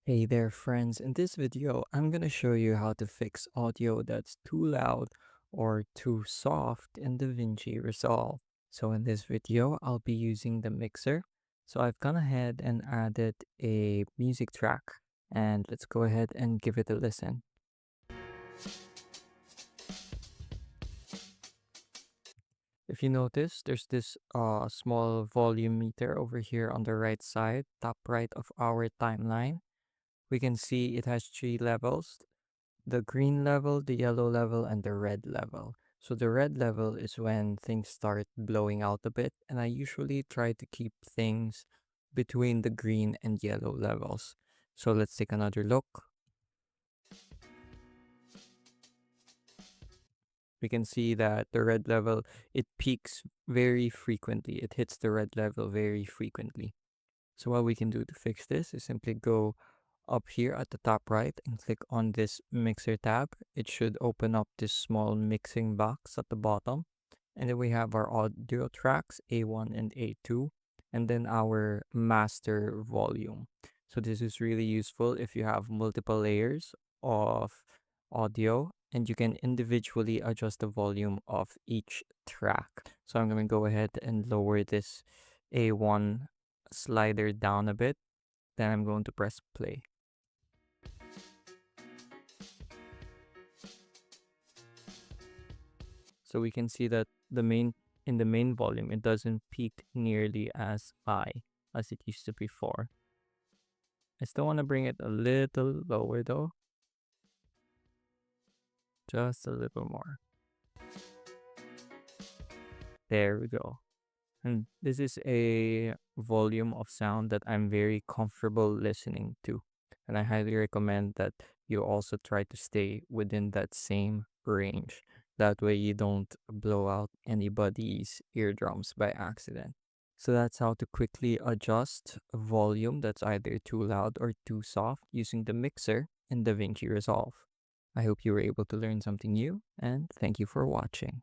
Hey there friends, in this video I'm gonna show you how to fix audio that's too loud or too soft in DaVinci Resolve. So in this video I'll be using the mixer. So I've gone ahead and added a music track and let's go ahead and give it a listen. If you notice, there's this small volume meter over here on the right side, top right of our timeline. We can see it has three levels: the green level, the yellow level, and the red level. So the red level is when things start blowing out a bit, and I usually try to keep things between the green and yellow levels. So let's take another look. We can see that the red level, it peaks very frequently. It hits the red level very frequently. So what we can do to fix this is simply go up here at the top right and click on this mixer tab. It should open up this small mixing box at the bottom. And then we have our audio tracks A1 and A2, and then our master volume. So this is really useful if you have multiple layers of audio and you can individually adjust the volume of each track. So I'm going to go ahead and lower this A1 slider down a bit. Then I'm going to press play. So we can see that in the main volume, it doesn't peak nearly as high as it used to before. I still want to bring it a little lower though, just a little more. There we go. And this is a volume of sound that I'm very comfortable listening to. And I highly recommend that you also try to stay within that same range. That way you don't blow out anybody's eardrums by accident. So that's how to quickly adjust a volume that's either too loud or too soft using the mixer in DaVinci Resolve. I hope you were able to learn something new, and thank you for watching.